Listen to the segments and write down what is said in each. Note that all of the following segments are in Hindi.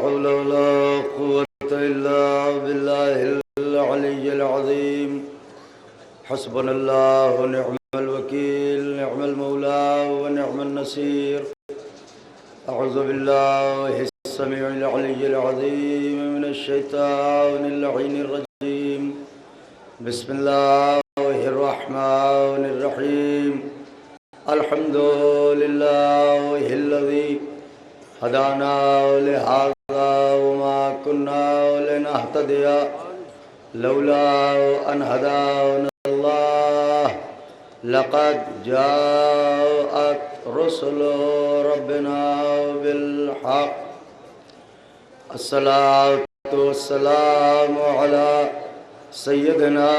हौल वला कुव्वता इल्ला बिल्लाहिल अलिय्यिल अज़ीम। हस्बुनल्लाहु व निअमल वकील, निअमल मौला व निअमन नसीर। अऊज़ु बिल्लाहिस समीउल अलिय्यिल अज़ीम मिनश शैतानिर लईनिर रजीम। बिस्मिल्लाहिर रहमानिर रहीम। अल्हम्दुलिल्लाहिल्लज़ी हदाना लिहाज़ा वमा कुन्ना लिनहतदिया लौला अन हदानल्लाह। लक़द जाअत रुसुलु रब्बिना बिल हक़। अस्सलातु वस्सलामु अला सय्यदिना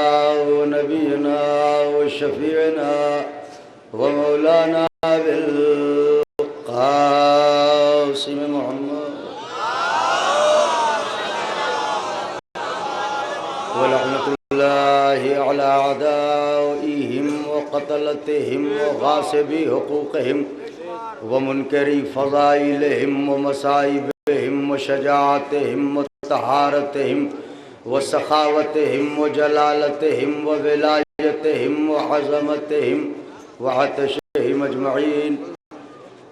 व नबीना व शफ़ीअना व मौलाना बिल क़ासिम मुहम्मद व लअनतुल्लाहि अला अदाइहिम व क़तलतिहिम व गासिबी हुक़ूक़िहिम व मुनकरी फ़ज़ाइलिहिम व मसाइबिहिम व शजाअतिहिम व तहारतिहिम व सखावतिहिम व जलालतिहिम व विलायतिहिम व अज़मतिहिम व अतशिहिम अजमईन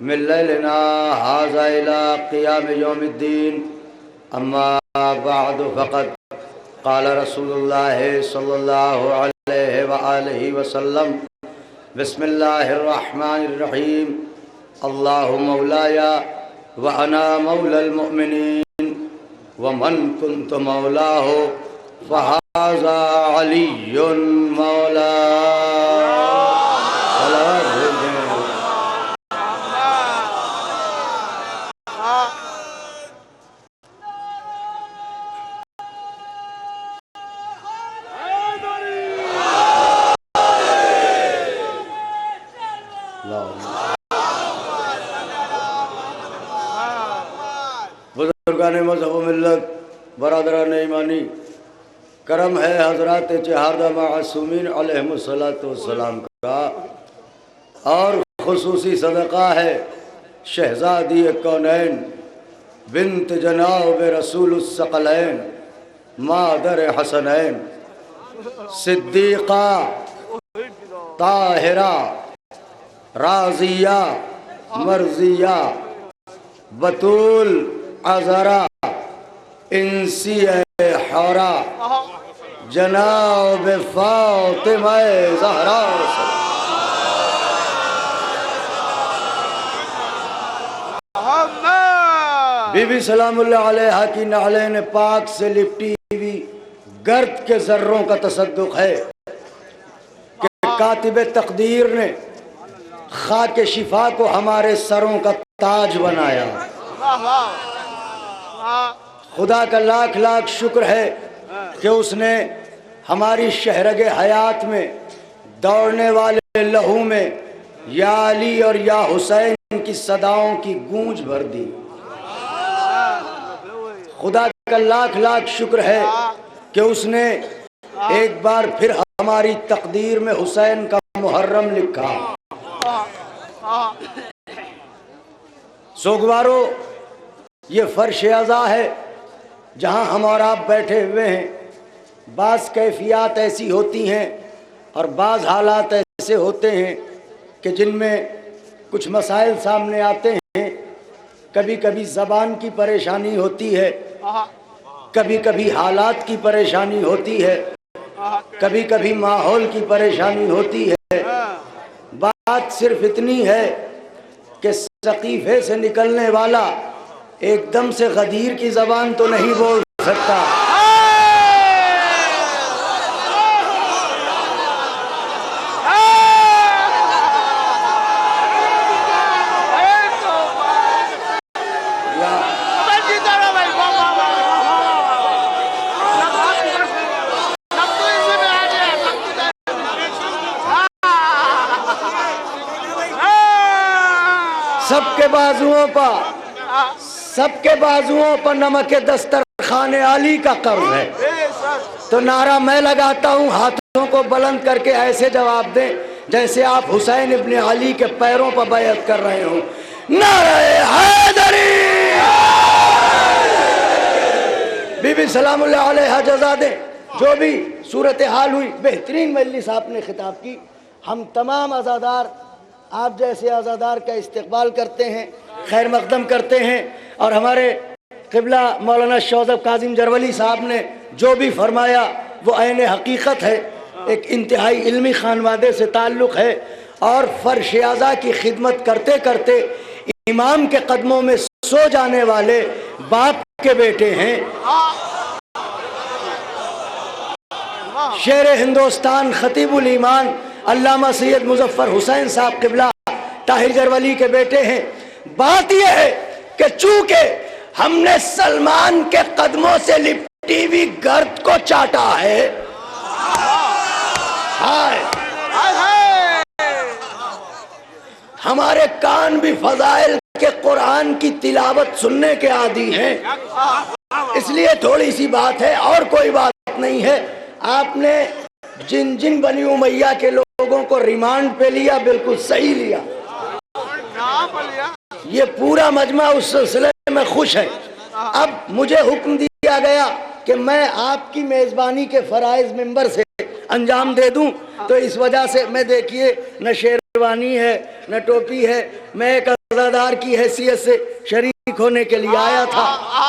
मिन लैलिना हाज़ा इला क़ियाम यौमिद्दीन। अम्मा बअद फ़क़द क़ाल रसूलुल्लाहि सल्लल्लाहु अलैहि व आलिहि वसल्लम बिस्मिल्लाहिर रहमानिर रहीम। अल्लाहु मौलाया व अना मौलल मुमिनीन व मन कुन्तु मौलाहु फ़हाज़ा अलियुन मौला। बुजुर्गाने मज़हब मिल्लत, बरादरान ईमानी, करम है हज़रात चहारदा मासूमीन अलैहिमुस्सलातु वस्सलाम का और खुसूसी सदका है शहज़ादी कौनैन बिन्त जनाब रसूलुस सकलैन मादर हसनैन सिद्दीक़ा ताहिरा राज़िया मर्ज़िया बतूल अज़रा इंसिया हौरा जनाब फ़ातिमा ज़हरा बीबी सलामुल्लाह अलैहा की नालेन पाक से लिपटी हुई गर्द के जर्रों का तसद्दुक़ है कि कातिब तकदीर ने खाके शिफा को हमारे सरों का ताज बनाया। खुदा का लाख लाख शुक्र है कि उसने हमारी शहरगे हयात में दौड़ने वाले लहू में या अली और या हुसैन की सदाओं की गूंज भर दी। खुदा का लाख लाख शुक्र है कि उसने एक बार फिर हमारी तकदीर में हुसैन का मुहर्रम लिखा। सोगवारो, ये फर्श अज़ा है जहाँ हम और आप बैठे हुए हैं। बाज़ कैफियत ऐसी होती हैं और बाज़ हालात ऐसे होते हैं कि जिनमें कुछ मसाइल सामने आते हैं। कभी कभी ज़बान की परेशानी होती है, कभी कभी हालात की परेशानी होती है, कभी कभी माहौल की परेशानी होती है। बात सिर्फ इतनी है कि सकीफ़े से निकलने वाला एकदम से गदीर की ज़बान तो नहीं बोल सकता। सबके बाजुओं पर नमक दस्तरखाने आली का कर्ज है। तो नारा मैं लगाता हूँ, हाथों को बुलंद करके ऐसे जवाब दें जैसे आप हुसैन इब्ने अली के पैरों पर बैअत कर रहे हो। नारे हैदरी। बीबी सलामुल्लाह अलैहा जज़ा दें। जो भी सूरत हाल हुई, बेहतरीन मजलिस आपने खिताब की। हम तमाम आज़ादार आप जैसे आज़ादार का इस्तकबाल करते हैं, खैर मकदम करते हैं। और हमारे क़िबला मौलाना शौज़ब काज़िम जरवली साहब ने जो भी फरमाया वो ऐन हकीकत है। एक इंतहाई इल्मी खानवादे से ताल्लुक़ है और फ़र्श आज़ा की खिदमत करते करते इमाम के कदमों में सो जाने वाले बाप के बेटे हैं। शेर हिंदुस्तान खतीबुल ईमान अल्लामा सैयद मुज़फ़्फ़र हुसैन साहब क़िबला ताहिर जरवली के बेटे हैं। बात यह है कि चूंकि हमने सलमान के कदमों से लिपटी हुई गर्द को चाटा है, हाय हमारे कान भी फजाइल के कुरान की तिलावत सुनने के आदी हैं, इसलिए थोड़ी सी बात है और कोई बात नहीं है। आपने जिन जिन बनी उमैया के लोगों को रिमांड पे लिया, बिल्कुल सही लिया। ये पूरा मजमा उस सिलसिले में खुश है। अब मुझे हुक्म दिया गया कि मैं आपकी मेज़बानी के फ़राइज़ मिंबर से अंजाम दे दूं, तो इस वजह से मैं देखिए न शेरवानी है न टोपी है, मैं एक अज़ादार की हैसियत से शरीक होने के लिए आया था।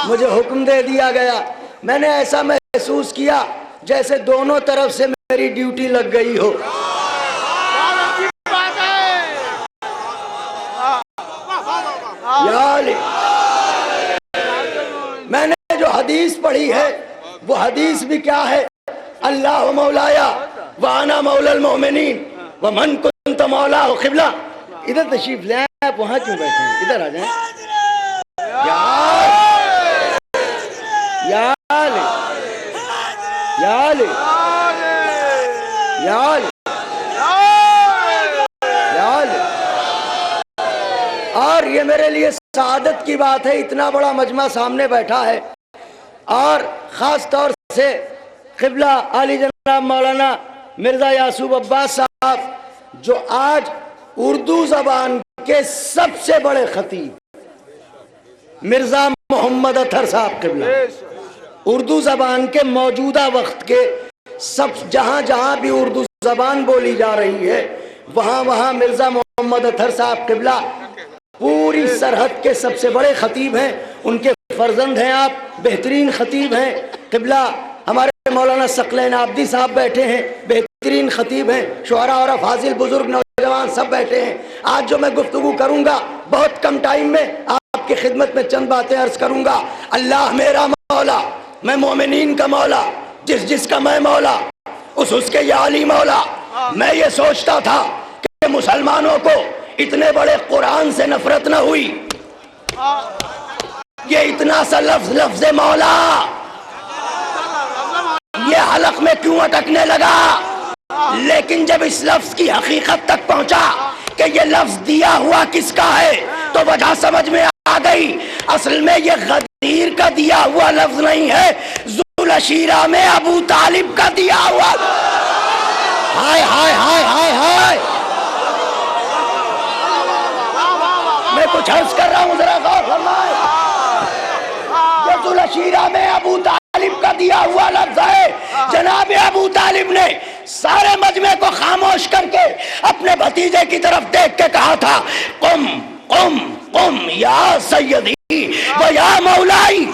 मुझे हुक्म दे दिया गया। मैंने ऐसा महसूस किया जैसे दोनों तरफ से मेरी ड्यूटी लग गई हो। मैंने जो हदीस पढ़ी है वो हदीस भी क्या है, अल्लाह मौलाया व अना मौलल मोमिनीन व मन कुंत मौला हो क़िबला। इधर तशरीफ ले, आप वहाँ क्यों बैठे हैं, इधर आ जाएं। और ये मेरे लिए सादत की बात है, इतना बड़ा मजमा सामने बैठा है और ख़ास तौर से क़िबला आली जनाब मौलाना मिर्ज़ा यासूब अब्बास साहब जो आज उर्दू ज़बान के सबसे बड़े खतीब मिर्ज़ा मोहम्मद अतहर साहब क़िबला, उर्दू ज़बान के मौजूदा वक्त के सब जहाँ जहाँ भी उर्दू ज़बान बोली जा रही है वहाँ वहाँ मिर्ज़ा मोहम्मद अतहर साहब क़िबला पूरी सरहद के सबसे बड़े खतीब हैं। उनके फर्जंद हैं आप, बेहतरीन खतीब हैं क़िबला। हमारे मौलाना सकलैन आब्दी साहब बैठे हैं, बेहतरीन खतीब हैं। शुअरा और फाजिल बुजुर्ग नौजवान सब बैठे हैं। आज जो मैं गुफ्तगू करूँगा बहुत कम टाइम में आपकी खिदमत में चंद बातें अर्ज करूँगा। अल्लाह मेरा मौला, मैं मोमिनीन का मौला, जिस जिसका मैं मौला उसके या अली मौला। मैं ये सोचता था कि मुसलमानों को इतने बड़े कुरान से नफरत न हुई, ये इतना सा लफ्ज मौला ये हलक में क्यों अटकने लगा। लेकिन जब इस लफ्ज की हकीकत तक पहुंचा कि ये लफ्ज दिया हुआ किसका है, तो वजह समझ में आ गई। असल में ये गदीर का दिया हुआ लफ्ज नहीं है, ज़ुल अशीरा में अबू तालिब का दिया हुआ। हाय हाय हाय हाय हाय, मैं कुछ अर्ज कर रहा हूँ, जरा गौर फरमाएं। ये ज़ुल अशीरा में अबू तालिब का दिया हुआ लफ्ज है। जनाब अबू तालिब ने सारे मजमे को खामोश करके अपने भतीजे की तरफ देख के कहा था, कुम कुम कुम या सैयदी व या मौलाई,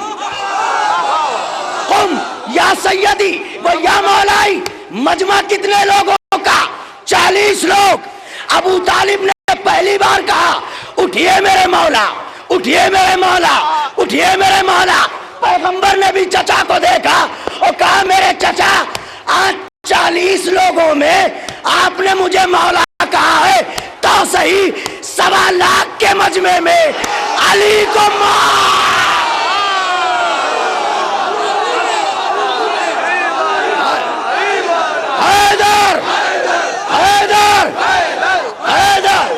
कुम या सैयदी व या मौलाई। मजमा कितने लोगों का? 40 लोग। अबू तालिब ने पहली बार कहा, उठिए मेरे मौला, उठिए मेरे मौला, उठिए मेरे मौला। पैगंबर ने भी चचा को देखा और कहा, मेरे चचा, आज 40 लोगों में आपने मुझे मौला कहा है, तो सही 1.25 लाख के मजमे में अली को हैदर हैदर हैदर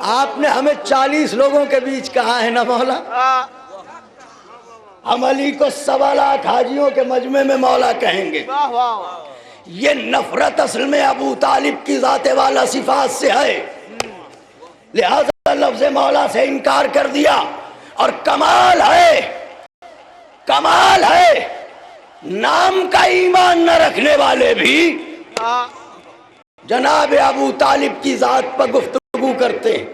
आपने हमें 40 लोगों के बीच कहा है ना मौला। हम अली को 1.25 लाख हाजियों के मजमे में मौला कहेंगे। ये नफरत असल में अबू तालिब की जाते वाला सिफात से है, लिहाजा लफ्ज़ मौला से इनकार कर दिया। और कमाल है नाम का ईमान न रखने वाले भी जनाब अबू तालिब की जात पर गुफ्तगू करते हैं।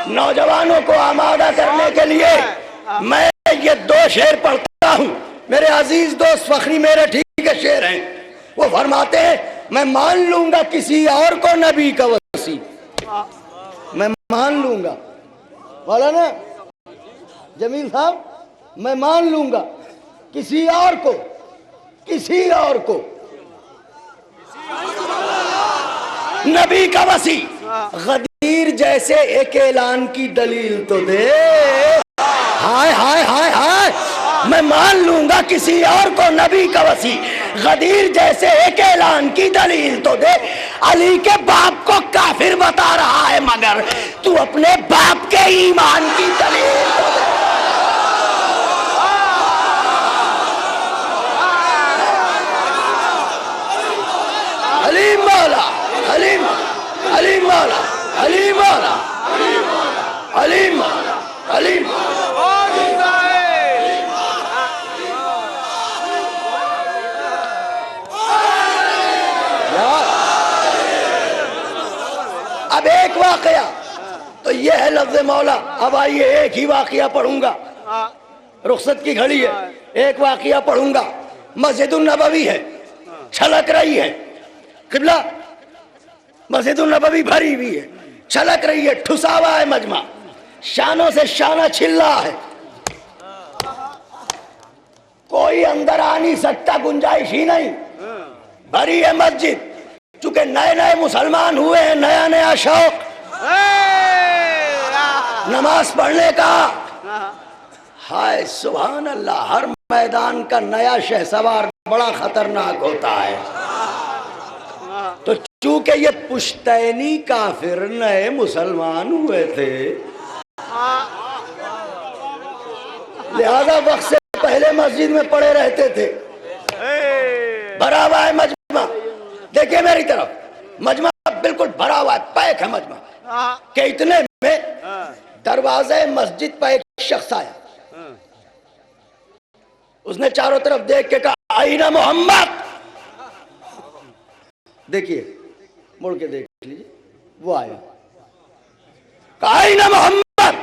नौजवानों को आमादा करने के लिए मैं ये 2 शेर पढ़ता हूँ। मेरे अजीज दोस्त फखरी मेरे ठीक के शेर हैं। वो फरमाते हैं, मैं मान लूंगा किसी और को नबी का वसी, मैं मान लूंगा बोला ना जमील साहब, मैं मान लूंगा किसी और को नबी का वसी। गदीर जैसे एक ऐलान की दलील तो दे। हाय हाय हाय हाय, मैं मान लूंगा किसी और को नबी का वसी, गदीर जैसे एक ऐलान की दलील तो दे। अली के बाप को काफिर बता रहा है, मगर तू अपने बाप के ईमान की दलील तो दे। अली मौला, अली मौला, अली मौला, अली मौला, अली मौला, अली मौला। अब एक वाकया तो यह है लफ्ज़ मौला। अब आइए एक ही वाकया पढ़ूंगा, रुखसत की घड़ी है, एक वाकया पढ़ूंगा। मस्जिदुन नबवी है, छलक रही है किबला, मस्जिदुन नबवी भरी हुई है, छलक रही है, ठुसा हुआ है मजमा, शानों से शाना छिल रहा है, कोई अंदर आ नहीं सकता, गुंजाइश ही नहीं, भरी है मस्जिद। चूंकि नए नए मुसलमान हुए हैं, नया नया शौक नमाज पढ़ने का। हाय सुभान अल्लाह, हर मैदान का नया शहसवार बड़ा खतरनाक होता है। तो चूंकि ये पुश्तैनी काफिर नए मुसलमान हुए थे, लिहाजा वक्त से पहले मस्जिद में पड़े रहते थे। भरा हुआ है मजमा, देखिए मेरी तरफ, मजमा बिल्कुल भरा हुआ है, पैक है मजमा के। इतने में दरवाजे मस्जिद पर एक शख्स आया, उसने चारों तरफ देख के कहा, आईना मोहम्मद। देखिए मुड़ के देख लीजिए, वो आया, कहा आईना मोहम्मद।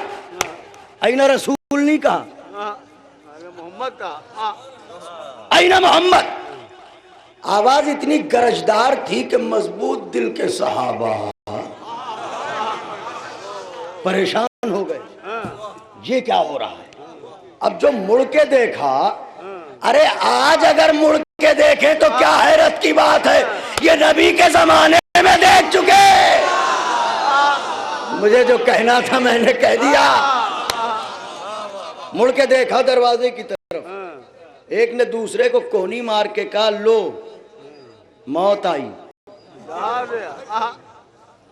आईना रसूल नहीं कहा, मोहम्मद कहा, आईना मोहम्मद। आवाज इतनी गरजदार थी कि मजबूत दिल के सहाबा परेशान हो गए, ये क्या हो रहा है। अब जो मुड़ के देखा, अरे आज अगर मुड़ के देखें तो क्या हैरत की बात है, ये नबी के जमाने में देख चुके। मुझे जो कहना था मैंने कह दिया। मुड़ के देखा दरवाजे की तरफ, एक ने दूसरे को कोहनी मार के कहा, लो मौत आई,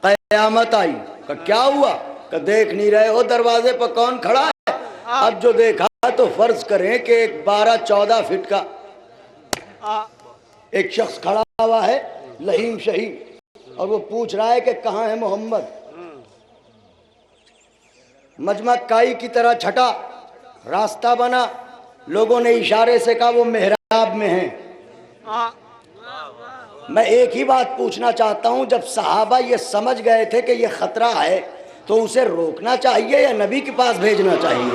कयामत आई। का क्या हुआ? का देख नहीं रहे हो दरवाजे पर कौन खड़ा है? अब जो देखा तो फर्ज करें कि एक 12-14 फीट का एक शख्स खड़ा हुआ है, लहीम शहीद, और वो पूछ रहा है कि कहाँ है मोहम्मद। मजमा काई की तरह छटा, रास्ता बना, लोगों ने इशारे से कहा वो मेहराब में है। मैं एक ही बात पूछना चाहता हूं, जब सहाबा ये समझ गए थे कि ये खतरा है, तो उसे रोकना चाहिए या नबी के पास भेजना चाहिए?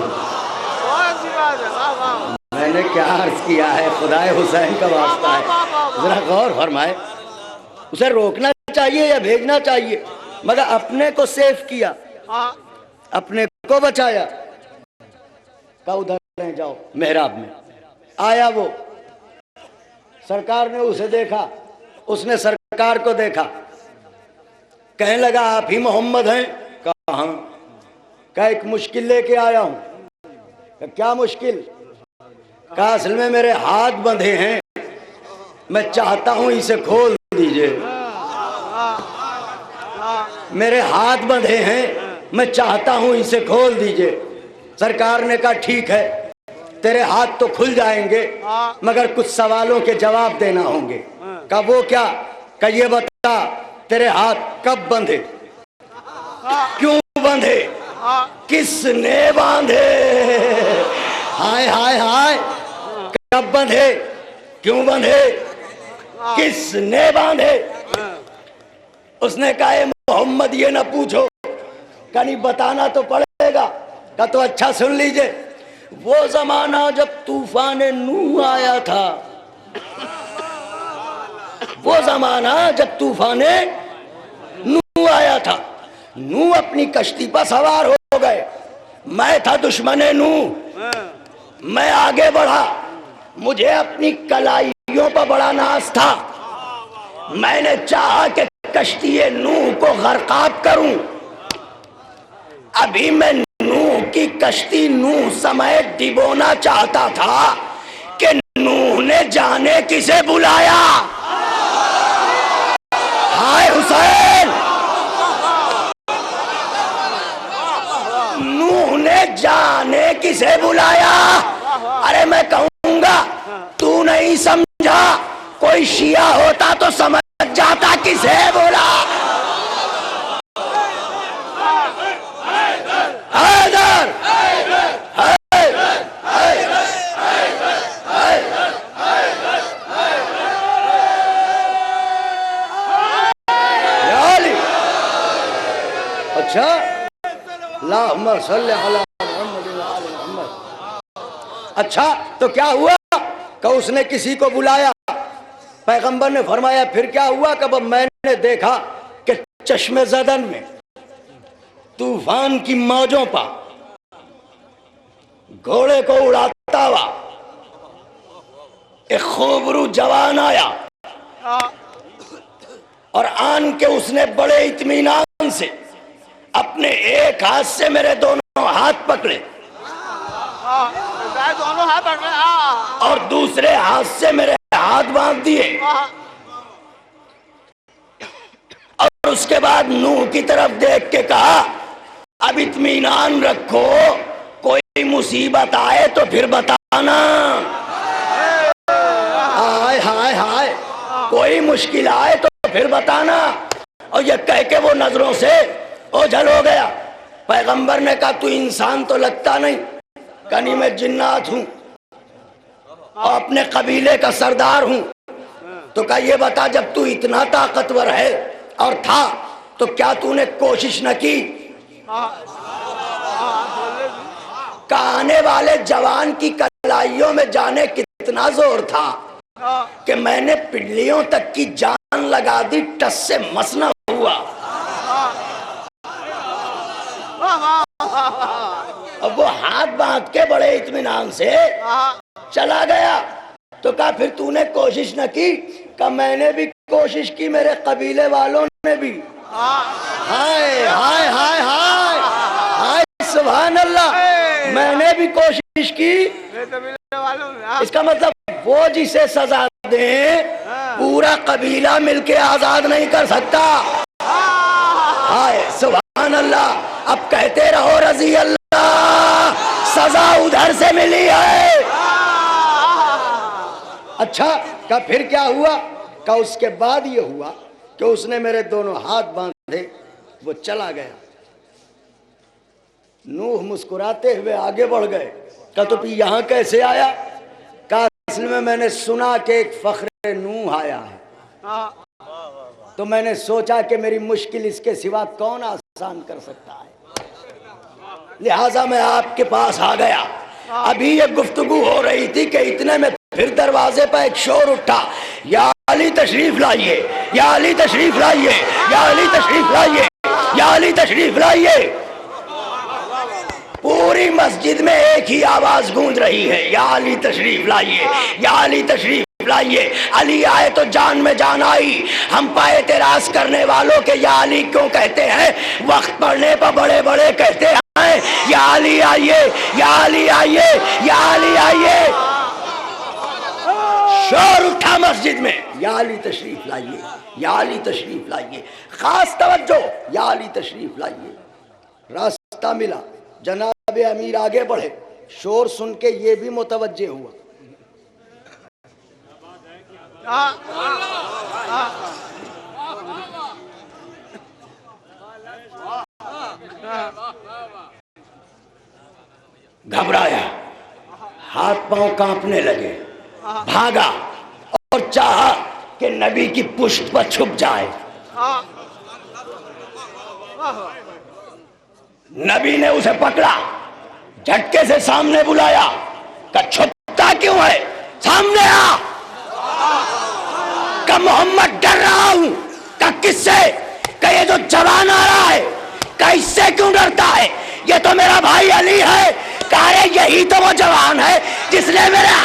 मैंने क्या अर्ज किया है, खुदाए हुसैन का वास्ता है, जरा गौर फरमाए। उसे रोकना चाहिए या भेजना चाहिए? मगर अपने को सेफ किया, अपने को बचाया। का उधर रह जाओ मेहराब में। आया वो, सरकार ने उसे देखा, उसने सरकार को देखा, कहने लगा आप ही मोहम्मद हैं? कहा का एक मुश्किल लेके आया हूं। क्या मुश्किल? कहा असल में मेरे हाथ बंधे हैं, मैं चाहता हूं इसे खोल दीजिए। मेरे हाथ बंधे हैं, मैं चाहता हूं इसे खोल दीजिए। सरकार ने कहा ठीक है, तेरे हाथ तो खुल जाएंगे मगर कुछ सवालों के जवाब देना होंगे। कहा वो क्या? कहा ये बता, तेरे हाथ कब बंधे, क्यों बंधे, किसने बांधे? हाय हाय हाय, कब बंधे, क्यों बंधे, किसने बांधे? उसने कहा मोहम्मद ये ना पूछो, कहीं बताना तो पड़ेगा। कहा तो अच्छा सुन लीजिए, वो जमाना जब तूफान नूह आया था, वो जमाना जब तूफान नूह आया था, नूह अपनी कश्ती पर सवार हो गए, मैं था दुश्मन नूह, मैं आगे बढ़ा, मुझे अपनी कलाइयों पर बड़ा नाज था, मैंने चाहा कि कश्ती नूह को गर्काब करूं। अभी मैं नूह की कश्ती नूह समेत डिबोना चाहता था कि नूह ने जाने किसे बुलाया। हाय हुसैन, नूह ने जाने किसे बुलाया। अरे मैं कहूंगा तू नहीं समझा, कोई शिया होता तो समझ जाता किसे बोला। हैदर, अच्छा, अल्लाहुम्मा सल्ली अला मुहम्मद व आले मुहम्मद। अच्छा तो क्या हुआ? कि उसने किसी को बुलाया, पैगंबर ने फरमाया फिर क्या हुआ? कब मैंने देखा कि चश्मे ज़दन में तूफान की मौजों पर घोड़े को उड़ाता हुआ एक खूबरू जवान आया और आन के उसने बड़े इत्मीनान से अपने एक हाथ से मेरे दोनों हाथ पकड़े और दूसरे हाथ से मेरे हाथ बांध दिए और उसके बाद नूह की तरफ देख के कहा अब इत्मीनान रखो, कोई मुसीबत आए तो फिर बताना। हाय हाय हाय, कोई मुश्किल आए तो फिर बताना। और ये कह के वो नजरों से ओझल हो गया। पैगंबर ने कहा तू इंसान तो लगता नहीं, कहीं मैं जिन्नात हूं और अपने कबीले का सरदार हूं। तो कहा ये बता, जब तू इतना ताकतवर है और था तो क्या तूने कोशिश न की? आने वाले जवान की कलाइयों में जाने कितना जोर था कि मैंने पिल्लियों तक की जान लगा दी, टस से मस न हुआ। अब वो हाथ बांध के बड़े इत्मीनान से चला गया। तो कहा फिर तूने कोशिश न की? कहा मैंने भी कोशिश की, मेरे कबीले वालों ने भी। हाय हाय हाय हाय हाय, सुभान अल्लाह, मैंने भी कोशिश की। इसका मतलब वो जिसे सजा दे पूरा कबीला मिलके आजाद नहीं कर सकता। हाय सुभान अल्लाह। अब कहते रहो रजी अल्लाह, सजा उधर से मिली है। अच्छा का फिर क्या हुआ? का उसके बाद ये हुआ कि उसने मेरे दोनों हाथ बांधे, वो चला गया। नूह मुस्कुराते हुए आगे बढ़ गए। कहा तो यहाँ कैसे आया? कहा असल में मैंने सुना कि एक फख्रे नूह आया है, तो मैंने सोचा कि मेरी मुश्किल इसके सिवा कौन आसान कर सकता है, लिहाजा मैं आपके पास आ गया। अभी ये गुफ्तगू हो रही थी कि इतने में फिर दरवाजे पर एक शोर उठा, या अली तशरीफ लाइए, या अली तशरीफ लाइए, या अली तशरीफ लाइए, या अली तशरीफ लाइए। पूरी मस्जिद में एक ही आवाज गूंज रही है, या अली तशरीफ लाइए, या अली तशरीफ लाइए। अली आए तो जान में जान आई। हम पाए एतराज करने वालों के या अली क्यों कहते हैं, वक्त पड़ने पर बड़े बड़े कहते हैं या अली आइए, या अली आइए, या अली आइए। शोर उठा मस्जिद में, या अली तशरीफ लाइए, या अली तशरीफ लाइए। खास तवज्जो, या अली तशरीफ लाइए। रास्ता मिला, जनाब जनाब अमीर आगे बढ़े, शोर सुन के ये भी मुतवज्जे हुआ। घबराया, हाथ पांव कांपने लगे, भागा और चाहा कि नबी की पुष्ट पर छुप जाए। नबी ने उसे पकड़ा, झटके से सामने बुलाया, का छुपता क्यों है, सामने आ। का मोहम्मद डर रहा हूं, का किससे, का ये जो जवान आ रहा है, का इससे क्यों डरता है, ये तो मेरा भाई अली है। कहा यही तो वो जवान है जिसने मेरे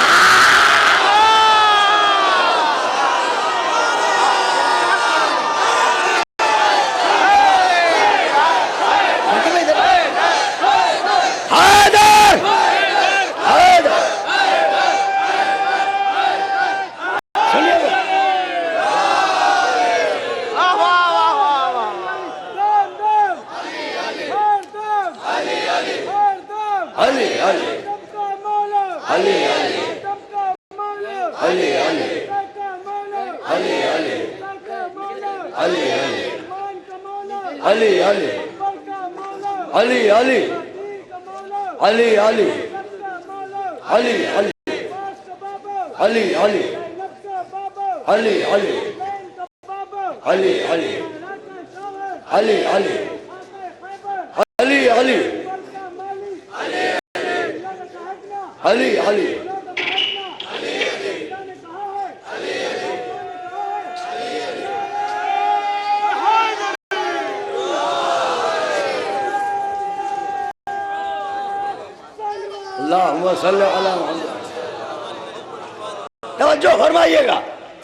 तवज्जो फरमाइएगा,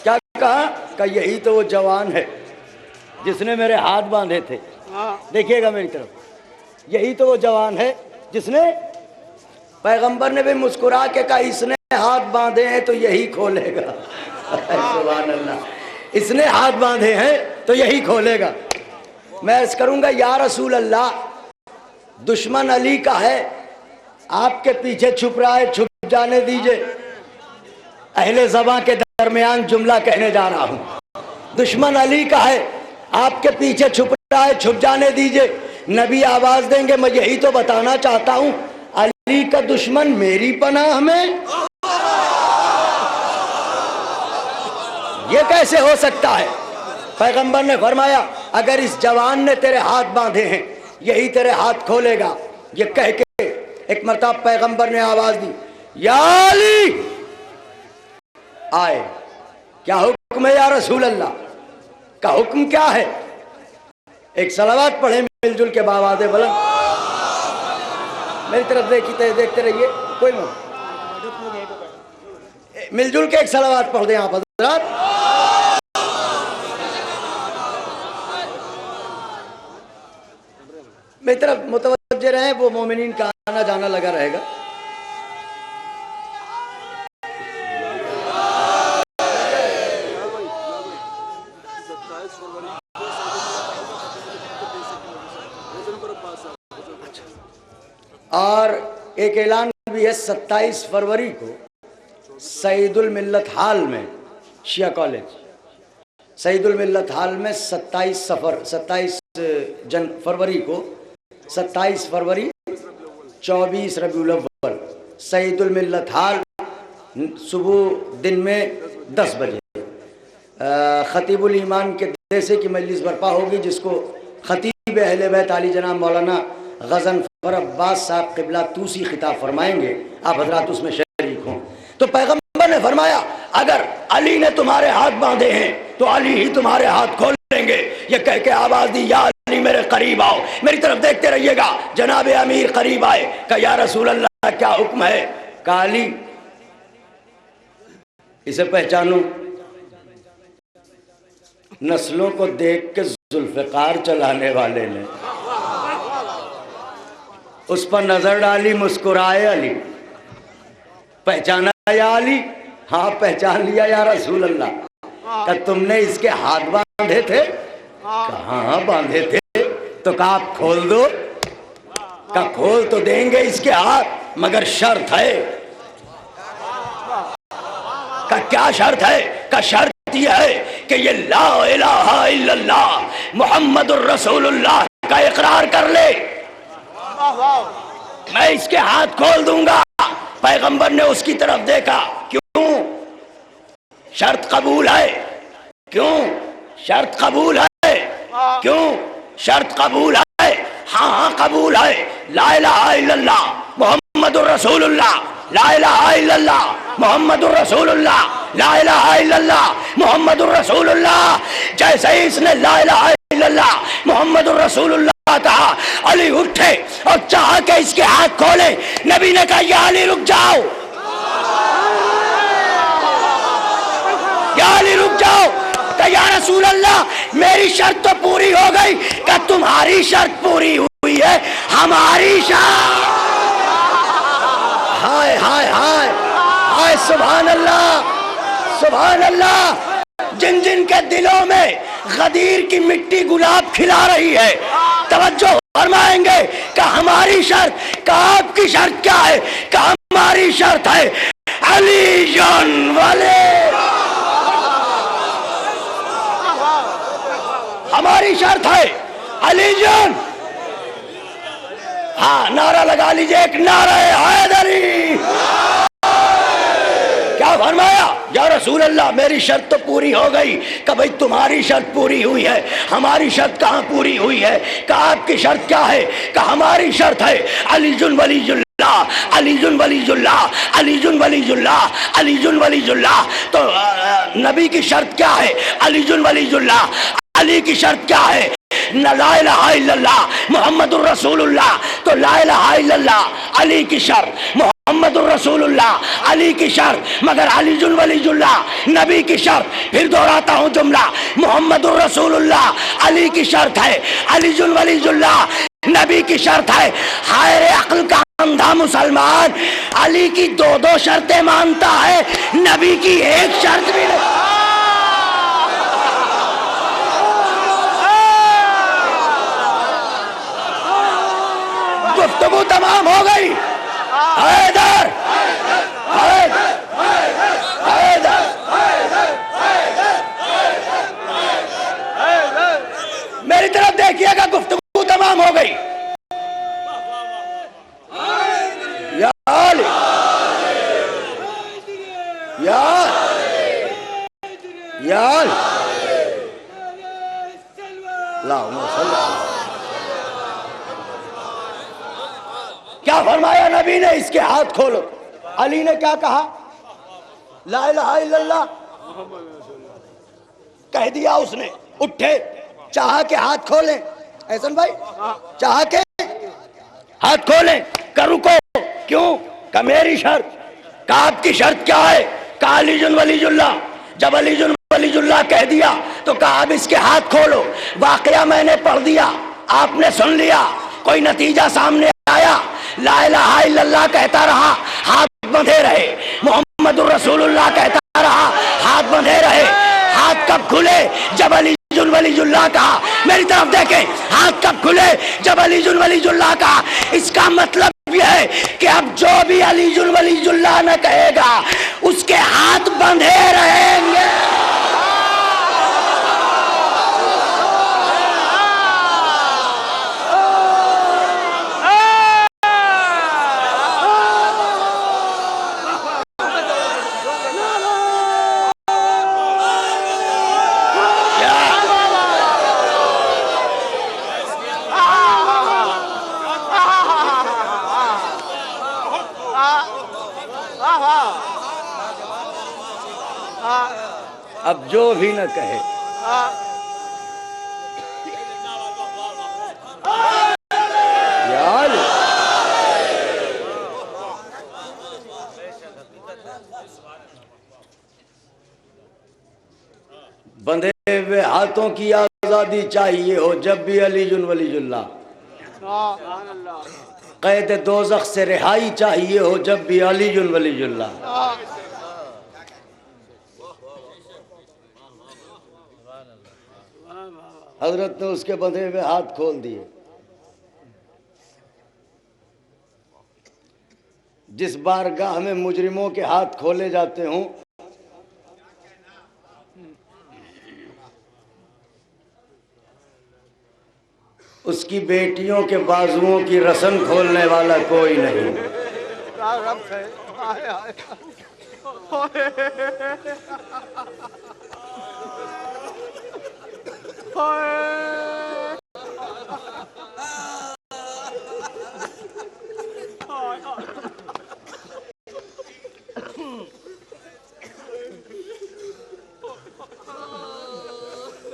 क्या कहा, का यही तो वो जवान है जिसने मेरे हाथ बांधे थे। देखिएगा मेरी तरफ, यही तो वो जवान है जिसने, पैगंबर ने भी मुस्कुरा के कहा इसने हाथ बांधे हैं तो यही खोलेगा। सुभान अल्लाह, इसने हाथ बांधे हैं तो यही खोलेगा। मैं अर्ज करूंगा या रसूल अल्लाह, दुश्मन अली का है, आपके पीछे छुप रहा है, छुप जाने दीजिए। अहले ज़बां के दरमियान जुमला कहने जा रहा हूं, दुश्मन अली का है, आपके पीछे छुप रहा है, छुप जाने दीजिए। नबी आवाज देंगे, मैं यही तो बताना चाहता हूं, अली का दुश्मन मेरी पनाह में। ये कैसे हो सकता है? पैगंबर ने फरमाया अगर इस जवान ने तेरे हाथ बांधे हैं, यही तेरे हाथ खोलेगा। ये कह के एक मरतबा पैगंबर ने आवाज दी, या अली आए। क्या हुक्म है या रसूल अल्लाह? का हुक्म क्या है? एक सलावत पढ़े मिलजुल के बावाज़े बुलंद, मेरी तरफ देखते रहिए, कोई मिलजुल के एक सलावत पढ़ दें आप हज़रात। मेरी तरफ मुतवज्जे रहे, वो मोमिनीन का आना जाना लगा रहेगा। और एक ऐलान भी है 27 फरवरी को सईदुल मिल्लत हाल में, शिया कॉलेज सईदुल मिल्लत हाल में 27 फरवरी को 27 फरवरी 24 रबीउल अव्वल सईदुल मिल्लत हाल, सुबह दिन में 10 बजे खतीबुल ईमान के देसे की मजलिस बर्पा होगी, जिसको खतीब अहले बैत आली जनाब मौलाना गज़नफ़र अब्बास साहब क़िबला तूसी खिताब फरमाएंगे। आप हजरात उसमें शरीक हों। तो पैगंबर ने फरमाया अगर अली ने तुम्हारे हाथ बांधे हैं तो अली ही तुम्हारे हाथ खोल लेंगे। ये कह के आवाज़ दी, या अली मेरे करीब आओ। मेरी तरफ देखते रहिएगा। जनाब अमीर करीब आए, कहा या रसूल अल्लाह क्या हुक्म है? कहा अली इसे पहचानो, नस्लों को देख के जुल्फ़िकार चलाने वाले ने उस पर नजर डाली, मुस्कुराए अली। पहचाना या अली? हाँ पहचान लिया या रसूल अल्लाह। क्या तुमने इसके हाथ बांधे थे? कहाँ बांधे थे? तो कहा आप खोल दो। का खोल तो देंगे इसके हाथ, मगर शर्त है। का क्या शर्त है? का शर्त यह है कि ये ला इलाहा इल्लल्लाह मुहम्मदुर रसूलुल्लाह का इकरार कर ले, मैं इसके हाथ खोल दूंगा। पैगंबर ने उसकी तरफ देखा, क्यों? शर्त कबूल है। क्यों? शर्त कबूल है। क्यों? शर्त कबूल है। हाँ हाँ कबूल है। ला इलाहा इल्लल्लाह मुहम्मदुर रसूलुल्लाह, ला इलाहा इल्लल्लाह मुहम्मदुर रसूलुल्लाह, ला इलाहा इल्लल्लाह मुहम्मदुर रसूलुल्लाह। जैसे ही इसने ला इलाहा इल्लल्लाह मुहम्मदुर रसूलुल्लाह कहा, अली उठे और चाह के इसके हाथ खोले। नबी ने कहा, या अली रुक जाओ, या अली रुक जाओ। या रसूल अल्लाह, मेरी शर्त तो पूरी हो गई। क्या तुम्हारी शर्त पूरी हुई है? हमारी शर्त। हाय हाय हाय हाय, सुभान अल्लाह सुभान अल्लाह। जिन जिन के दिलों में गदीर की मिट्टी गुलाब खिला रही है, तवज्जो फरमाएंगे कि हमारी शर्त, का आपकी शर्त क्या है? कि हमारी शर्त है अली जान वाले, हमारी शर्त है अली जान। हाँ नारा लगा लीजिए, एक नारा है हैदरी। क्या फरमाया? या रसूल अल्लाह, मेरी शर्त तो पूरी हो गई। कि भाई तुम्हारी शर्त पूरी हुई है, हमारी शर्त कहाँ पूरी हुई है? कि आपकी शर्त क्या है? कि हमारी शर्त है अलीजुन वलीजुल्लाह, अलीजुन वलीजुल्लाह, अलीजुन वलीजुल्लाह, अलीजुन वलीजुल्लाह। तो नबी की शर्त क्या है? अलीजुन वलीजुल्लाह। अली की शर्त क्या है? ला इलाहा इल्लल्लाह मुहम्मदुर रसूलुल्लाह। तो ला इलाहा इल्लल्लाह अली की शर्त, मुहम्मदुर रसूलुल्लाह अली की शर्त, मगर अलीजुल वलीजुल्लाह नबी की शर्त। फिर दोहराता हूं जुमला, मुहम्मदुर रसूलुल्लाह अली की शर्त है, अलीजुल वलीजुल्लाह नबी की शर्त है। हाय रे अक्ल का अंधा मुसलमान, अली की दो दो शर्तें मानता है, नबी की एक शर्त भी नहीं। गुफ्तगू तमाम हो गई। हैदर हैदर हैदर, मेरी तरफ देखिएगा, गुफ्तगू तमाम हो गई। या अली, या या क्या फरमाया नबी ने? इसके हाथ खोलो। अली ने क्या कहा? ला इलाहा इल्लल्लाह कह दिया उसने। उठे, चाह के हाथ खोले। ऐसन भाई, चाह के हाथ खोले। कर रुको, क्यों? का मेरी शर्त। का आपकी शर्त क्या है? का अलीजुन वलीजुल्लाह। जब अलीजुन वलीजुल्लाह कह दिया तो कहा अब इसके हाथ खोलो। वाकया मैंने पढ़ दिया, आपने सुन लिया, कोई नतीजा सामने आया? ला इलाहा इल्लल्लाह कहता रहा, हाथ बंधे रहे। मुहम्मदुर रसूलुल्लाह कहता रहा, हाथ बंधे रहे। हाथ कब खुले? जब अलीजुल वलीजुल्लाह कहा। मेरी तरफ देखें, हाथ कब खुले? जब अलीजुल वलीजुल्लाह कहा। इसका मतलब यह है कि अब जो भी अलीजुल वलीजुल्लाह न कहेगा, उसके हाथ बंधे रहेंगे। अब जो भी न कहे, यार बंधे हुए हाथों की आजादी चाहिए हो जब भी अलीजुल वलीजुल्लाह। कैद दोज़ख से रिहाई चाहिए हो जब भी अलीजुल वलीजुल्लाह। हजरत ने उसके बंधे हुए हाथ खोल दिए। जिस बारगाह में मुजरिमों के हाथ खोले जाते हों, उसकी बेटियों के बाजुओं की रसन खोलने वाला कोई नहीं।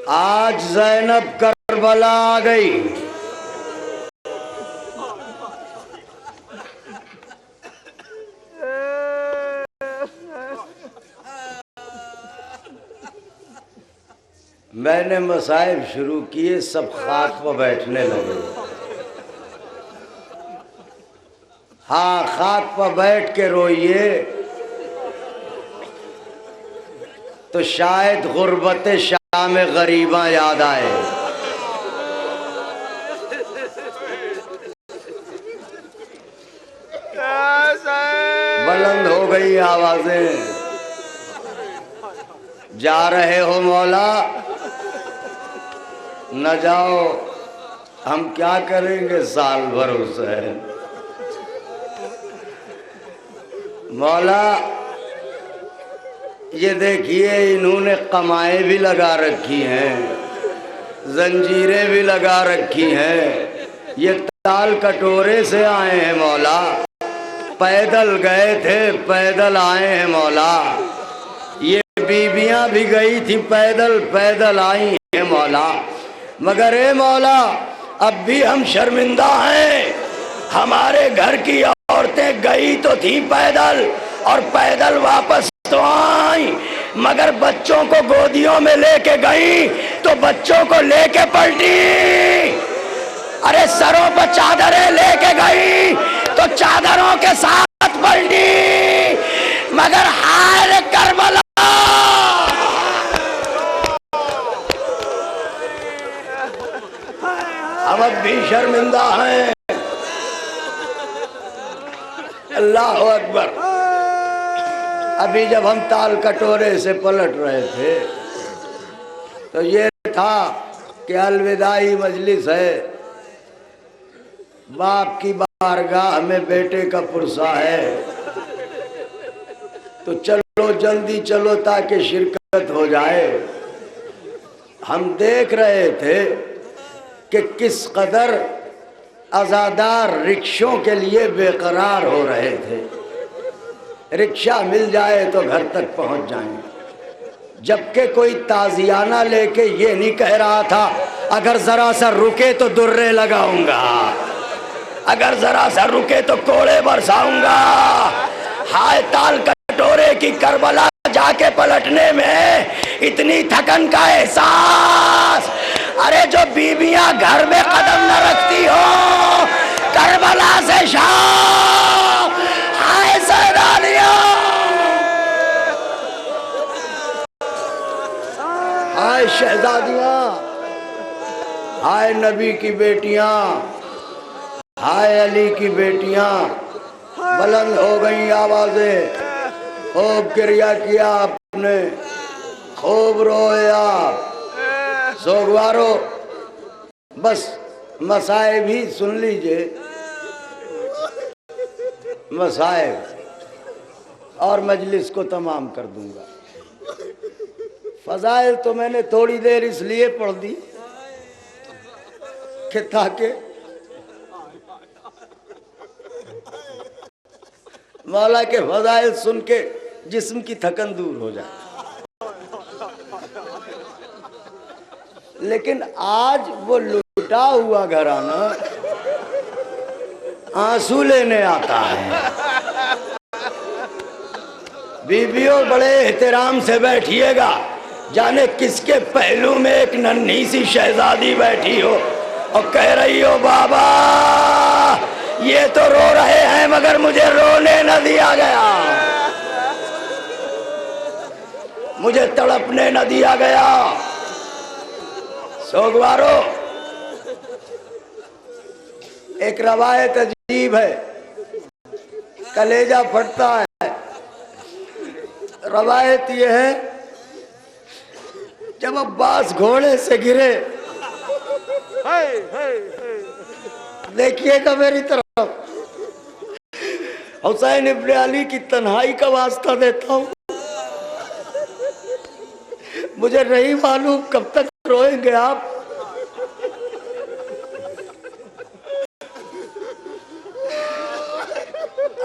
आज ज़ैनब करबला आ गई। मैंने मसाइब शुरू किए, सब खाक पर बैठने लगे। हाँ, खाक पर बैठ के रोइए तो शायद गुर्बत शाम गरीबा याद आए। बुलंद हो गई आवाजें, जा रहे हो मौला, न जाओ, हम क्या करेंगे साल भर उसे। मौला ये देखिए, इन्होंने कमाएं भी लगा रखी हैं, जंजीरें भी लगा रखी हैं, ये ताल कटोरे से आए हैं मौला, पैदल गए थे, पैदल आए हैं मौला। ये बीबियां भी गई थी पैदल, पैदल आई हैं मौला। मगर ए मौला, अब भी हम शर्मिंदा हैं। हमारे घर की औरतें गई तो थी पैदल और पैदल वापस तो आई, मगर बच्चों को गोदियों में लेके गई तो बच्चों को लेके पलटी। अरे सरों पर चादरें लेके गई तो चादरों के साथ पलटी। मगर हाय करबला, हम अब भी शर्मिंदा हैं। अल्लाह अकबर। अभी जब हम ताल कटोरे से पलट रहे थे तो ये था कि अलविदाई मजलिस है, बाप की बारगाह में बेटे का पुरसा है, तो चलो जल्दी चलो ताकि शिरकत हो जाए। हम देख रहे थे कि किस कदर आज़ादार रिक्शों के लिए बेकरार हो रहे थे। रिक्शा मिल जाए तो घर तक पहुंच जाएंगे, जबकि कोई ताजियाना लेके ये नहीं कह रहा था अगर जरा सा रुके तो दुर्रे लगाऊंगा, अगर जरा सा रुके तो कोड़े बरसाऊंगा। हाय ताल कटोरे की करबला जाके पलटने में इतनी थकन का एहसास। अरे जो बीबियां घर में कदम न रखती हो, करबला से शाम, हाय सैलानियों, हाय शहजादियां, हाय नबी की बेटियां, हाय अली की बेटियां। बुलंद हो गई आवाजें, खूब गिरिया किया आपने, खूब रोया। सोगवारो, बस मसाइब ही सुन लीजिए, मसाइब, और मजलिस को तमाम कर दूंगा। फजाइल तो मैंने थोड़ी देर इसलिए पढ़ दी कि ताकि मौला के फजाइल सुन के जिस्म की थकन दूर हो जाए। लेकिन आज वो लुटा हुआ घराना आंसू लेने आता है। बीबियों बड़े एहतराम से बैठिएगा, जाने किसके पहलू में एक नन्ही सी शहजादी बैठी हो और कह रही हो बाबा ये तो रो रहे हैं मगर मुझे रोने न दिया गया, मुझे तड़पने न दिया गया। सोगवारो, एक रवायत अजीब है। कलेजा फटता है। रवायत ये है, जब अब्बास घोड़े से गिरे, देखिएगा मेरी तरफ, हुसैन इब्ने अली की तन्हाई का वास्ता देता हूँ, मुझे नहीं मालूम कब तक रोएंगे आप।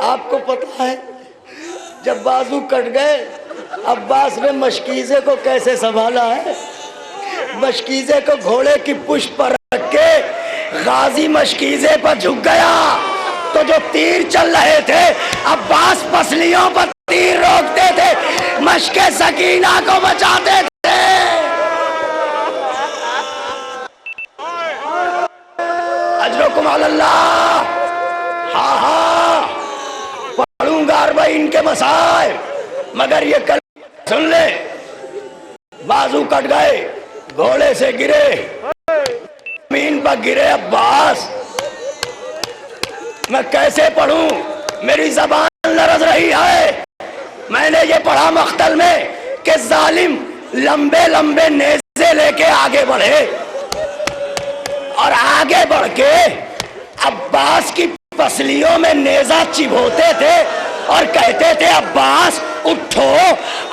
आपको पता है जब बाजू कट गए, अब्बास ने मशकीज़े को कैसे संभाला है। मशकीज़े को घोड़े की पुष्ट पर रख के गाजी मशकीज़े पर झुक गया, तो जो तीर चल रहे थे अब्बास पसलियों पर तीर रोकते थे, मशके सकीना को बचाते थे। अजरुकुम अल्लाह। हाँ हाँ, पढ़ूंगा अरबईन के मसाइल, मगर ये कल सुन ले, बाजू कट गए, घोड़े से गिरे, जमीन पर गिरे अब्बास। मैं कैसे पढ़ूं, मेरी जबान लरज रही है। मैंने ये पढ़ा मख्तल में कि जालिम लंबे लंबे नेज़े लेके आगे बढ़े और आगे बढ़ के अब्बास की पसलियों में नेज़ा चिबोते थे और कहते थे अब्बास उठो,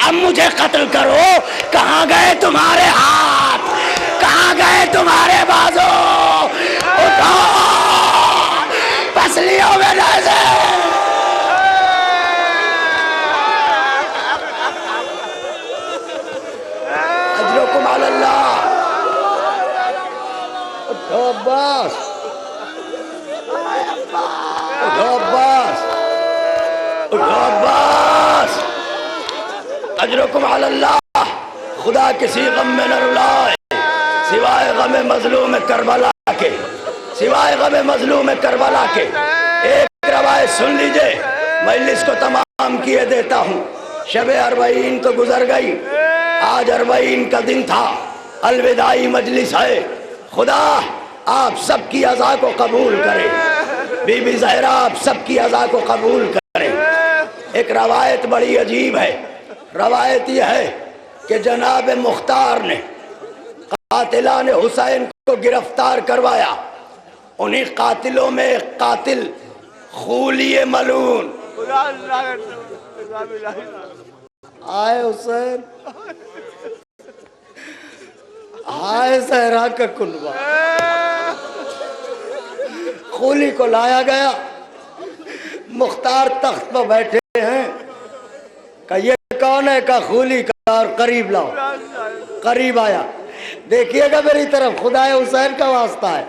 अब मुझे कत्ल करो। कहाँ गए तुम्हारे हाथ, कहाँ गए तुम्हारे बाजू, उठो पसलियों में नेज़े। अजरुकुम अल्लाह। उठो अब्बास, उठो अब्बास, उठो अब्बास। अजरुकुम अल्लाह। खुदा किसी गम में न रुलाए सिवाय गम मजलूम करबला के, सिवाय गम मजलूम करबला के। एक रवायत सुन लीजिए, मजलिस को तमाम किए देता हूँ। शब अरबईन तो गुजर गई, आज अरबईन का दिन था, अलविदाई मजलिस है। खुदा आप सबकी अज़ा को कबूल करे, बीबी ज़हरा आप सबकी अज़ा को कबूल करे। एक रवायत बड़ी अजीब है। रवायत यह है कि जनाब मुख्तार ने कातिलान हुसैन को गिरफ्तार करवाया। उन्हीं कातिलों में एक कातिल खूलिए मलून आए हुसैन, आए ज़हरा का कुनबा, खूली को लाया गया। मुख्तार तख्त पर बैठे हैं, का ये कौन है, का खूली का, और करीब लाओ। करीब आया, देखिएगा मेरी तरफ, खुदा हुसैन का वास्ता है,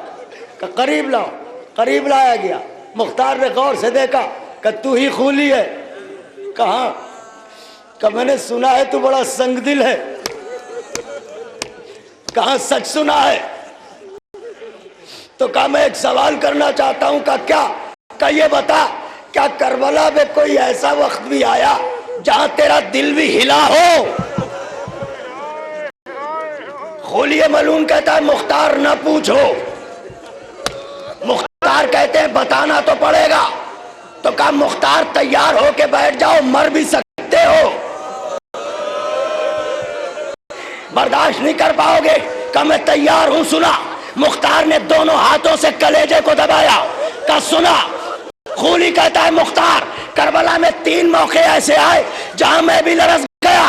का करीब लाओ। करीब लाया गया, मुख्तार ने गौर से देखा, का तू ही खूली है। कहाँ, का मैंने सुना है तू बड़ा संगदिल है। कहाँ सच सुना है? तो कहा मैं एक सवाल करना चाहता हूं। का क्या? का ये बता, क्या करबला में कोई ऐसा वक्त भी आया जहां तेरा दिल भी हिला हो? खूलिए मलून कहता है मुख्तार न पूछो। मुख्तार कहते हैं बताना तो पड़ेगा। तो कहा मुख्तार तैयार हो के बैठ जाओ, मर भी सकते हो, बर्दाश्त नहीं कर पाओगे। कहा मैं तैयार हूं। सुना, मुख्तार ने दोनों हाथों से कलेजे को दबाया। कहा सुना। खूली कहता है मुख्तार, करबला में 3 मौके ऐसे आए जहां मैं भी लरस गया।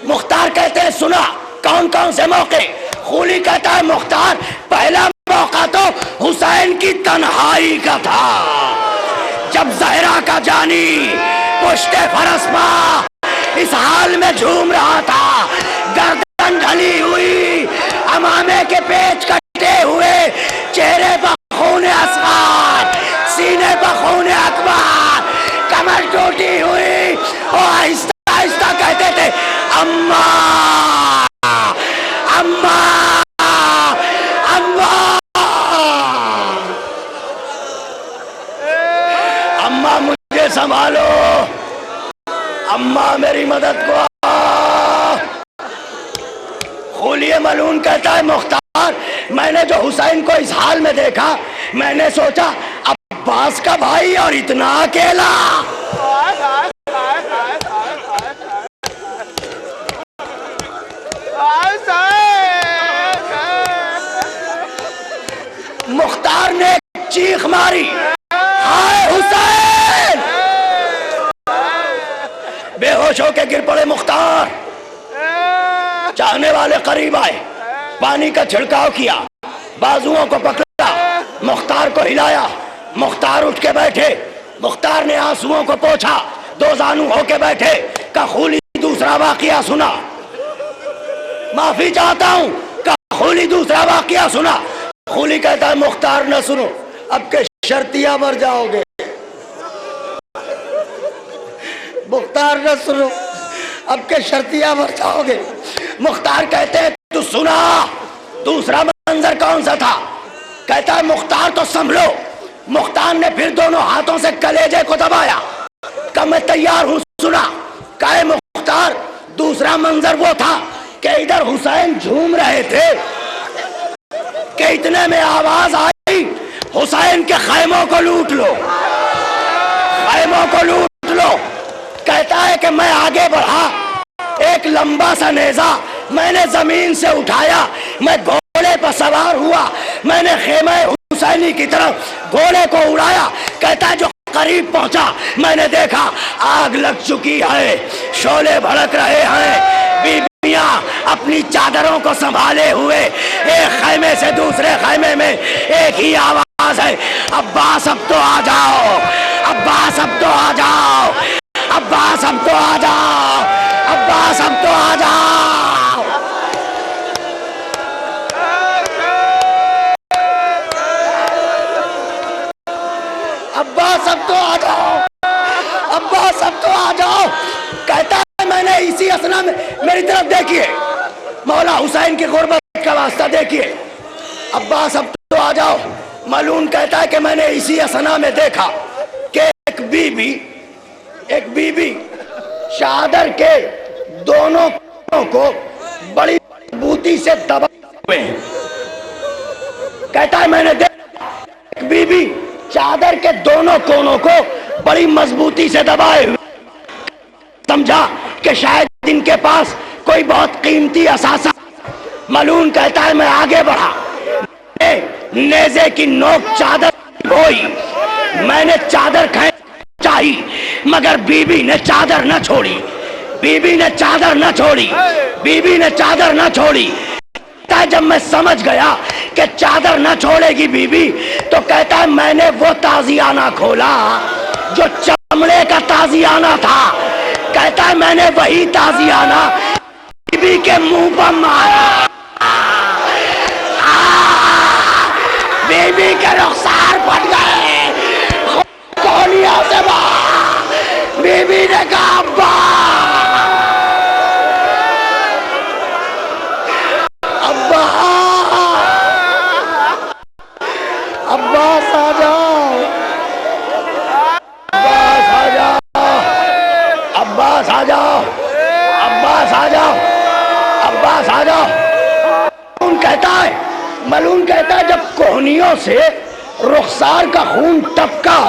मुख्तार कहते हैं सुना, कौन कौन से मौके? खूली कहता है मुख्तार, पहला मौका तो हुसैन की तन्हाई का था, जब ज़हरा का जानी पुश्ते फरस पर इस हाल में झूम रहा था, गर्दन ढली हुई, अमामे के पेच कटे हुए, चेहरे पर खून असगार, सीने पर खून अकबर, कमर टूटी हुई, और आहिस्ता आहिस्ता कहते थे अम्मा अम्मा अम्मा अम्मा मुझे संभालो, अम्मा मेरी मदद को। खूलिए मलून कहता है मुख्तार, मैंने जो हुसैन को इस हाल में देखा, मैंने सोचा अब अब्बास का भाई और इतना अकेला। मुख्तार ने चीख मारी, हाय हुसैन। बेहोश होके गिर पड़े मुख्तार। चाहने वाले करीब आए, पानी का छिड़काव किया, बाजुओं को पकड़ा, मुख्तार को हिलाया। मुख्तार उठ के बैठे। मुख्तार ने आंसुओं को पोंछा, दो जानू होके बैठे। का खूली दूसरा वाकया सुना, माफी चाहता हूं। का खूली दूसरा वाकया सुना। खूली कहता है मुख्तार न सुनो, अब के शर्तिया मर जाओगे। मुख्तार न सुनो, अब के शर्तिया मर जाओगे। मुख्तार कहते हैं तू सुना दूसरा मंजर कौन सा था। कहता है मुख्तार तो संभलो। मुख्तार ने फिर दोनों हाथों से कलेजे को दबाया। कहा मैं तैयार हूं सुना। कहे मुख्तार दूसरा मंजर वो था कि इधर हुसैन झूम रहे थे कि इतने में आवाज आई, हुसैन के खैमों को लूट लो, खैमों को लूट लो। कहता है कि मैं आगे बढ़ा, एक लंबा सा नेजा मैंने जमीन से उठाया, मैं घोड़े पर सवार हुआ, मैंने खेमे हुसैनी की तरफ घोड़े को उड़ाया। कहता है जो करीब पहुंचा मैंने देखा आग लग चुकी है, शोले भड़क रहे हैं। बीबियां अपनी चादरों को संभाले हुए एक खैमे से दूसरे खैमे में एक ही आवाज है, अब्बास अब तो आ जाओ, अब्बास अब तो आ जाओ, अब्बास अब तो आ जाओ, अब्बास अब तो आ जाओ। अब्बास अब तो आ जाओ, अब्बास अब तो आ जाओ। कहता है मैंने इसी असना में, मेरी तरफ देखिए, मौला हुसैन की गुर्बत का वास्ता देखिए, अब्बास अब तो आ जाओ। मलून कहता है कि मैंने इसी असना में देखा कि एक बीबी चादर के दोनों को बड़ी मजबूती से दबाए हुए हैं। कहता है मैंने देखा एक बीबी चादर के दोनों कोनों को बड़ी मजबूती से दबाए हुए। समझा कि शायद इनके पास कोई बहुत कीमती असासा। मलून कहता है मैं आगे बढ़ा, नेज़े की नोक चादर बोई, मैंने चादर खींचाई मगर बीबी ने चादर न छोड़ी, बीबी ने चादर न छोड़ी, बीबी ने चादर न छोड़ी। जब मैं समझ गया कि चादर न छोड़ेगी बीबी, तो कहता है मैंने वो ताजियाना खोला जो चमड़े का ताजियाना था। कहता है मैंने वही ताजियाना बीबी के मुंह पर मारा, बीबी के रुखसार फट गए, कोहनियों से बाहर। बीबी ने कहा अब्बा, अब्बा, अब्बास आ जाओ, अब्बास आ जाओ, अब्बास आ जाओ, अब्बास आ जाओ, अब्बास आ जाओ। मलून कहता है जब कोहनियों से रुखसार का खून टपका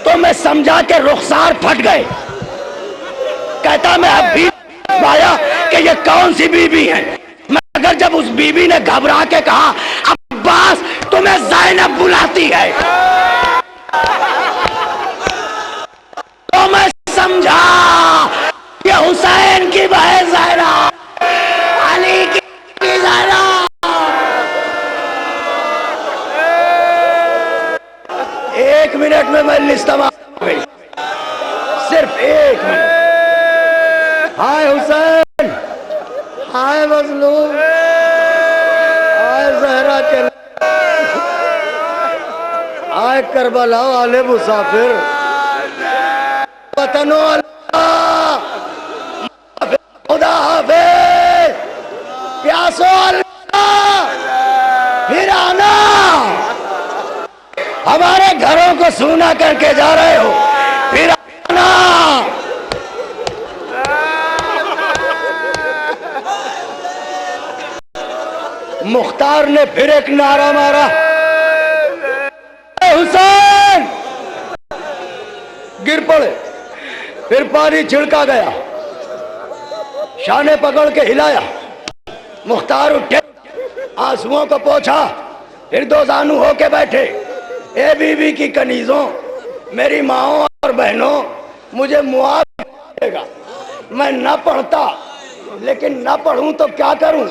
तो मैं समझा कि रुखसार फट गए। कहता मैं अब भी पाया कि ये कौन सी बीबी है, मगर जब उस बीबी ने घबरा के कहा अब्बास तुम्हें ज़ैनब बुलाती है, तो मैं समझा ये हुसैन की बहन ज़ैनब, अली की ज़ैनब। एक मिनट में मजलिस तमाम हो गई, सिर्फ एक मिनट। हाय हुसैन, हाय मजलूम, हाय ज़हरा के, हाय करबला वाले मुसाफिर, वतनो अल्लाह, खुदा हाफिज़, प्यासो अल्लाह, फिर आना। हमारे घरों को सूना करके जा रहे हो, फिर आना। मुख्तार ने फिर एक नारा मारा, हुसैन, गिर पड़े। फिर पानी छिड़का गया, शाह ने पकड़ के हिलाया, मुख्तार उठे, आंसुओं को पोंछा, फिर दो जानू होके बैठे। ए बीबी की कनीजों, मेरी माओ और बहनों, मुझे मुआफ देगा, मैं न पढ़ता, लेकिन न पढ़ूं तो क्या करूं,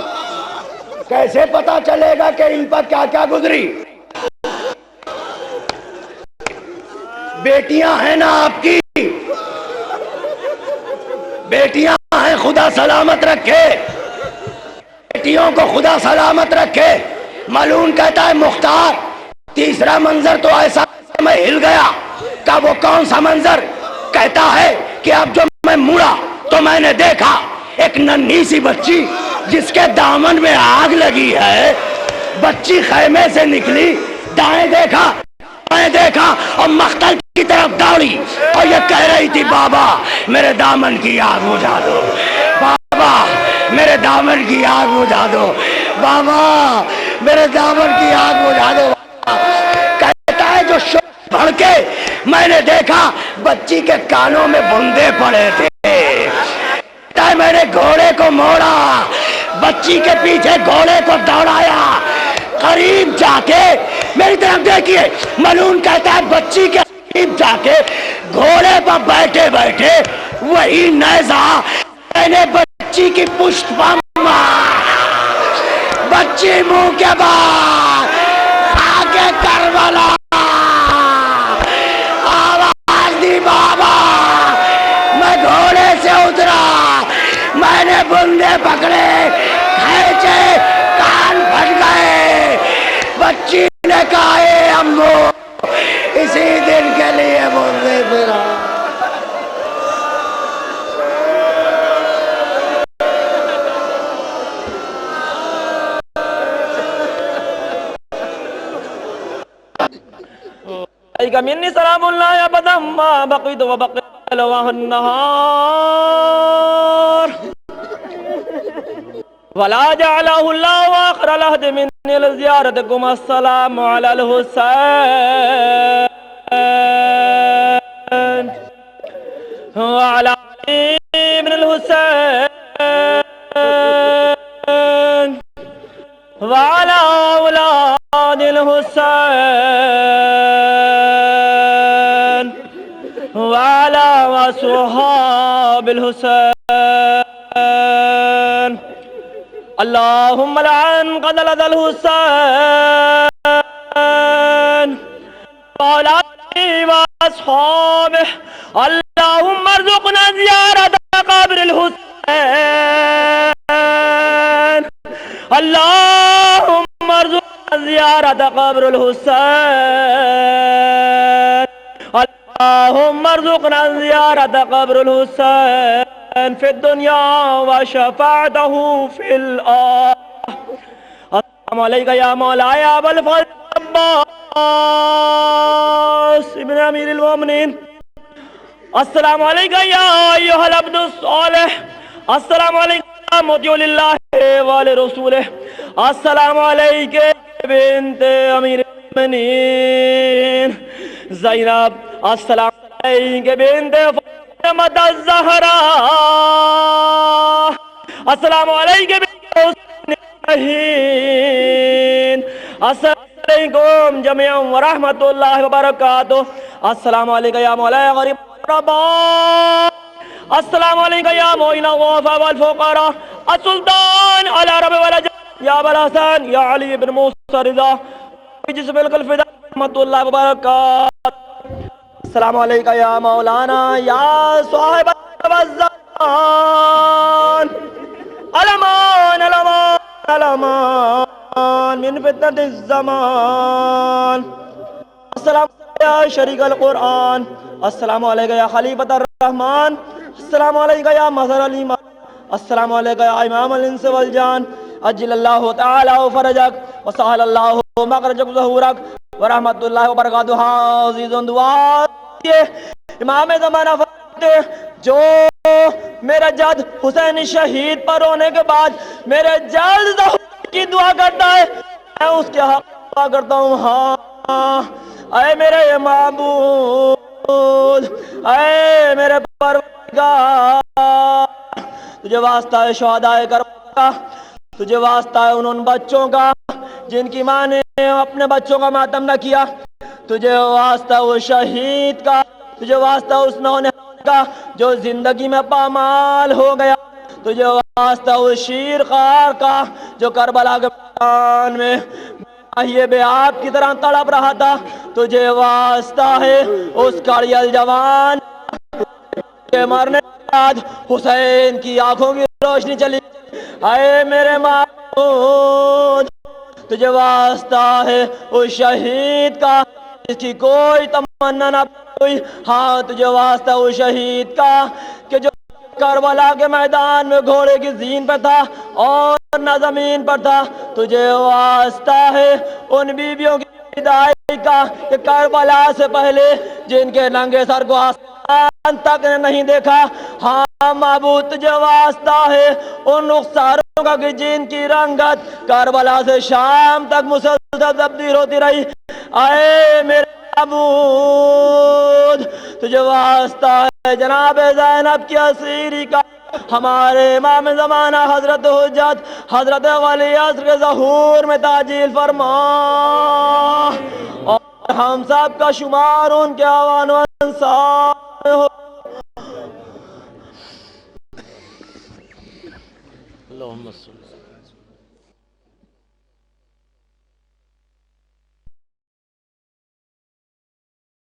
कैसे पता चलेगा कि इन पर क्या क्या गुजरी। बेटियां हैं ना आपकी, बेटियां हैं, खुदा सलामत रखे, बेटियों को खुदा सलामत रखे। मलून कहता है मुख्तार, तीसरा मंजर तो ऐसा मैं हिल गया। का वो कौन सा मंजर? कहता है कि अब जो मैं मुड़ा तो मैंने देखा एक नन्ही सी बच्ची जिसके दामन में आग लगी है। बच्ची खैमे से निकली, दाएं देखा बाएं देखा और मख्तल की तरफ दौड़ी और ये कह रही थी, बाबा मेरे दामन की आग बुझा दो, बाबा मेरे दामन की आग बुझा दो, बाबा मेरे दामन की आग बुझा दो। कहता है जो भड़के मैंने देखा बच्ची के कानों में बूंदे पड़े थे। कहता है मैंने घोड़े को मोड़ा, बच्ची के पीछे घोड़े को दौड़ाया, करीब जाके मेरी तरफ देखिए। मलून कहता है बच्ची के करीब जाके घोड़े पर बैठे बैठे वही नेज़ा मैंने बच्ची की पुष्ट पर मारा। बच्ची मुंह के बाद आगे करबला आवाज दी, बाबा मैं घोड़े से उतरा, मैंने बूंदे पकड़े, खींचे, कान फट गए। बच्ची ने कहा ए अम्मू, इसी दिन के लिए बूंदे फिरा। मिन्नी सलामुल्लाह अबदम मा बक़ीत व बक़ल वहन्नहार वला जअलहु अल्लाहु आखिर अलहद मिन्नी लिज़ियारतिकुम अस्सलामु अलल हुसैन व अला इब्न हुसैन व अला औलादिल हुसैन वाला वसहाबिल हुसैन। अल्लाहुम्मा लअन क़तलतल हुसैन औलादिही व अस्हाबिही। अल्लाहुम्मा अर्ज़ुक़ना ज़ियारत क़ब्रिल हुसैन। अल्लाहुम्मा अर्ज़ुक़ना ज़ियारत क़ब्रिल हुसैन। अल्लाहुम्मा अर्ज़ुक़ना ज़ियारत क़ब्रिल हुसैन फ़िद दुनिया व शफ़ाअतहु फ़िल आखिरह। अस्सलामु अलैका या मौलाय अबुल फ़ज़ल अब्बास इब्न अमीरिल मोमिनीन। अस्सलामु अलैका या अय्युहल अब्दुस सालिह। अस्सलामु अलैका या मुतिउलिल्लाहि व लिरसूलिहि। अस्सलामु अलैका बिन्ते अमीरिल मोमिनीन ज़ैनब। अस्सलामु अलैका बिन्ते फ़ातिमा ज़हरा। अस्सलामु अलैका बिन्ते हुसैन। अस्सलामु अलैकुम जमीअन व रहमतुल्लाहि व बरकातुहू। अस्सलामु अलैका या मौलाय गरीब रब्बा। अस्सलामु अलैका या मोइना ग़ौफ़ा वल फ़ुक़रा। अस्सुल्तान अला रब्बि वल या अबुल हसन या अली इब्न मूसा रिज़ा जिस्मिल फ़िदा रहमतुल्लाहि व बरकातुहू। अस्सलामु अलैका या मौलाना या साहिब ज़मान। अलमान अलमान अलमान मिन फितनतिज़ ज़मान। अस्सलामु अलैका या शरीकल क़ुरआन। अस्सलामु अलैका या खलीफतर रहमान। अस्सलामु अलैका या मज़हरल ईमान। अस्सलामु अलैका या इमामल इंस वल जान। अज्जलल्लाहु तआला फ़रजक व सहलल्लाहु मख़रजक ज़हूरक व रहमतुल्लाहि व बरकातुहू। अज़ीज़ुन दुआ इमाम ज़माना फरमाते जो मेरा जद हुसैन शहीद पर होने के बाद मेरे जल्द की दुआ करता है, मैं उसके हक़ दुआ करता हूँ। हाँ ऐ मेरे माबूद, ऐ मेरे परवरदिगार, तुझे वास्ता है शुहदाए करबला, तुझे वास्ता है उन बच्चों का जिनकी माँ ने अपने बच्चों का मातम न किया, तुझे वास्ता वो शहीद का, तुझे वास्ता उस नौने का जो जिंदगी में पामाल हो गया, तुझे वास्ता उस शीरखार का जो करबला के मैदान में ये बेआब की तरह तड़प रहा था, तुझे वास्ता है उस कड़ियल जवान के मरने के बाद हुसैन की आंखों की रोशनी चली। आए मेरे माबूद, तुझे वास्ता है उस शहीद का जिसकी कोई तमन्ना ना हुई, हाँ तुझे वास्ता उस शहीद का कि जो करबला के मैदान में घोड़े की जीन पर था और न जमीन पर था, तुझे वास्ता है उन बीवियों की विदाई का कि करबला से पहले जिनके नंगे सर को आसमान तक नहीं देखा, हाँ माबूद तुझे वास्ता है उन रुखसारों का कि जिनकी रंगत करबला से शाम तक मुसलसल तब्दील होती रही। आए मेरे माबूद, तुझे वास्ता है जनाब ज़ैनब की असीरी का, हमारे इमाम ज़माना हजरत हुज्जत हजरत वली अस्र के ज़हूर में ताजील फरमा और हम सब का शुमार उनके आवान व अंसार हो। अल्लाहुम्मा सल्ली